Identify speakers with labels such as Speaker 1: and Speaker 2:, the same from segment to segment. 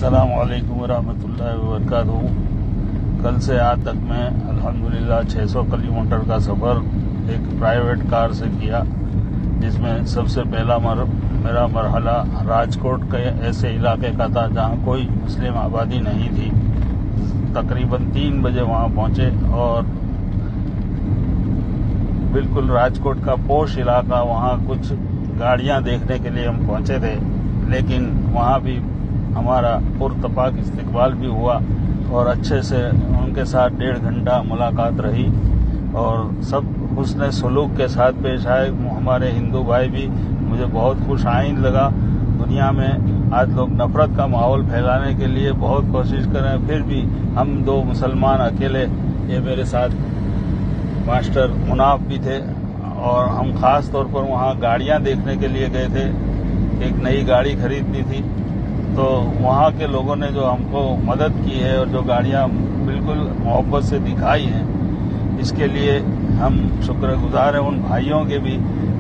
Speaker 1: अस्सलाम वालेकुम वरहमतुल्लाहि वबरकातुहू। कल से आज तक मैं अल्हम्दुलिल्लाह 600 किलोमीटर का सफ़र एक प्राइवेट कार से किया, जिसमें सबसे पहला मेरा मरहला राजकोट के ऐसे इलाके का था जहाँ कोई मुस्लिम आबादी नहीं थी। तकरीबन 3 बजे वहाँ पहुँचे और बिल्कुल राजकोट का पोश इलाका, वहाँ कुछ गाड़ियाँ देखने के लिए हम पहुँचे थे, लेकिन वहाँ भी हमारा पुरतपाक इस्तकबाल भी हुआ और अच्छे से उनके साथ 1.5 घंटा मुलाकात रही और सब हुस्न सलूक के साथ पेश आए। हमारे हिंदू भाई भी मुझे बहुत खुश आइंद लगा। दुनिया में आज लोग नफरत का माहौल फैलाने के लिए बहुत कोशिश कर रहे हैं, फिर भी हम 2 मुसलमान अकेले, ये मेरे साथ मास्टर मुनाफ भी थे और हम खास तौर पर वहाँ गाड़ियाँ देखने के लिए गए थे। एक नई गाड़ी खरीदनी थी, तो वहाँ के लोगों ने जो हमको मदद की है और जो गाड़ियाँ बिल्कुल मोहब्बत से दिखाई हैं, इसके लिए हम शुक्रगुजार हैं उन भाइयों के भी।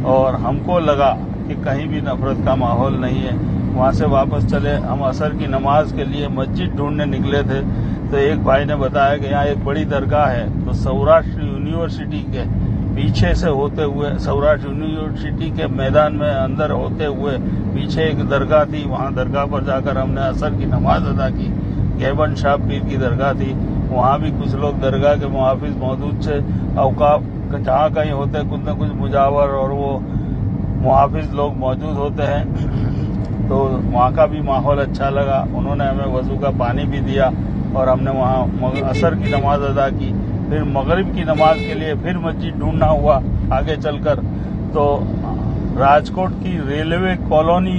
Speaker 1: और हमको लगा कि कहीं भी नफरत का माहौल नहीं है। वहाँ से वापस चले, हम असर की नमाज के लिए मस्जिद ढूंढने निकले थे, तो एक भाई ने बताया कि यहाँ एक बड़ी दरगाह है। तो सौराष्ट्र यूनिवर्सिटी के पीछे से होते हुए, सौराष्ट्र यूनिवर्सिटी के मैदान में अंदर होते हुए पीछे एक दरगाह थी। वहाँ दरगाह पर जाकर हमने असर की नमाज अदा की। गैबन शाह पीर की दरगाह थी, वहाँ भी कुछ लोग दरगाह के मुहाफिज मौजूद थे। औकाफ जहाँ कहीं होते कुछ न कुछ मुजावर और वो मुहाफिज लोग मौजूद होते हैं, तो वहाँ का भी माहौल अच्छा लगा। उन्होंने हमें वजू का पानी भी दिया और हमने वहाँ असर की नमाज अदा की। फिर मगरिब की नमाज के लिए फिर मस्जिद ढूंढना हुआ आगे चलकर। तो राजकोट की रेलवे कॉलोनी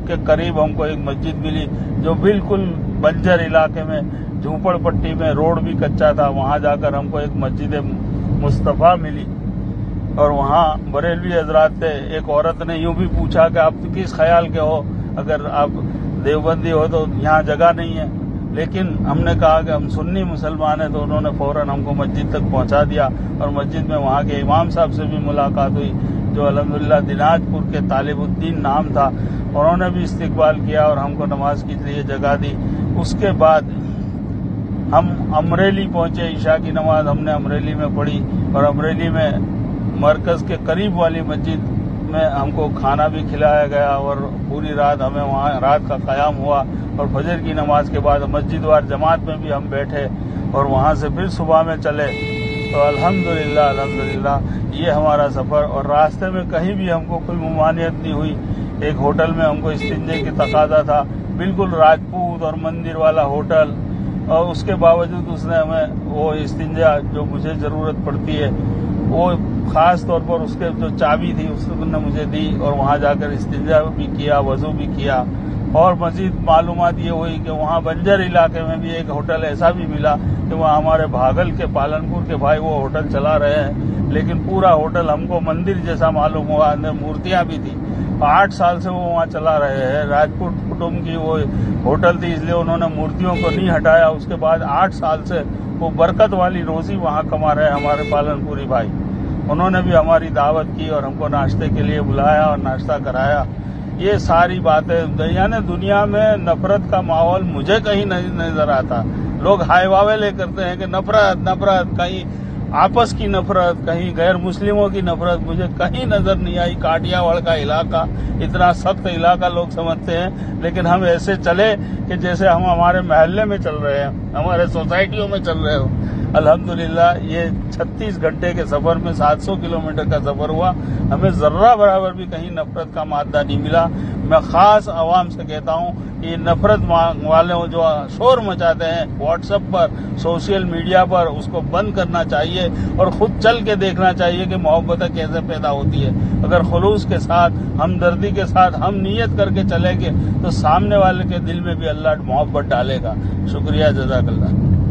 Speaker 1: के करीब हमको एक मस्जिद मिली, जो बिल्कुल बंजर इलाके में, झूपड़पट्टी में, रोड भी कच्चा था। वहां जाकर हमको एक मस्जिद मुस्तफा मिली और वहां बरेलवी हजरात थे। एक औरत ने यूं भी पूछा कि आप किस ख्याल के हो, अगर आप देवबंदी हो तो यहाँ जगह नहीं है। लेकिन हमने कहा कि हम सुन्नी मुसलमान हैं, तो उन्होंने फौरन हमको मस्जिद तक पहुंचा दिया और मस्जिद में वहाँ के इमाम साहब से भी मुलाकात हुई, जो अल्हम्दुलिल्लाह दिनाजपुर के तालिबुद्दीन नाम था। उन्होंने भी इस्तकबाल किया और हमको नमाज के लिए जगह दी। उसके बाद हम अमरेली पहुंचे। ईशा की नमाज हमने अमरेली में पढ़ी और अमरेली में मरकज के करीब वाली मस्जिद में हमको खाना भी खिलाया गया और पूरी रात हमें वहाँ रात का क़याम हुआ। और फजर की नमाज के बाद मस्जिद वार जमात में भी हम बैठे और वहाँ से फिर सुबह में चले। तो अल्हम्दुलिल्लाह अल्हम्दुलिल्लाह ये हमारा सफ़र। और रास्ते में कहीं भी हमको कोई मुमानियत नहीं हुई। एक होटल में हमको इस्तिंजे की तकाजा था, बिल्कुल राजपूत और मंदिर वाला होटल, और उसके बावजूद उसने हमें वो इस्तिंजा जो मुझे ज़रूरत पड़ती है, वो खास तौर पर उसके जो चाबी थी उसने मुझे दी और वहाँ जाकर इस्तिंजा भी किया, वजू भी किया। और मज़ीद मालूमात ये हुई कि वहाँ बंजर इलाके में भी एक होटल ऐसा भी मिला कि वहाँ हमारे भागल के पालनपुर के भाई वो होटल चला रहे हैं, लेकिन पूरा होटल हमको मंदिर जैसा मालूम हुआ, अंदर मूर्तियाँ भी थी। 8 साल से वो वहाँ चला रहे हैं। राजपूत कुटुंब की वो होटल थी, इसलिए उन्होंने मूर्तियों को नहीं हटाया। उसके बाद 8 साल से वो बरकत वाली रोजी वहाँ कमा रहे हैं हमारे पालनपुरी भाई। उन्होंने भी हमारी दावत की और हमको नाश्ते के लिए बुलाया और नाश्ता कराया। ये सारी बातें, यानी दुनिया में नफरत का माहौल मुझे कहीं नहीं नजर आता। लोग हाय वावेले करते हैं कि नफरत नफरत, कहीं आपस की नफरत, कहीं गैर मुस्लिमों की नफरत, मुझे कहीं नजर नहीं आई। काठियावाड़ का इलाका इतना सख्त इलाका लोग समझते हैं, लेकिन हम ऐसे चले कि जैसे हम हमारे महल्ले में चल रहे हैं, हमारे सोसाइटियों में चल रहे हो। अल्हम्दुलिल्लाह ये 36 घंटे के सफर में 700 किलोमीटर का सफर हुआ, हमें जर्रा बराबर भी कहीं नफरत का मादा नहीं मिला। मैं खास आवाम से कहता हूँ कि नफरत वाले जो शोर मचाते हैं व्हाट्सएप पर, सोशल मीडिया पर, उसको बंद करना चाहिए और खुद चल के देखना चाहिए कि मोहब्बत कैसे पैदा होती है। अगर खुलूस के साथ, हमदर्दी के साथ हम नियत करके चलेंगे तो सामने वाले के दिल में भी अल्लाह मोहब्बत डालेगा। शुक्रिया, जज़ाकल्लाह।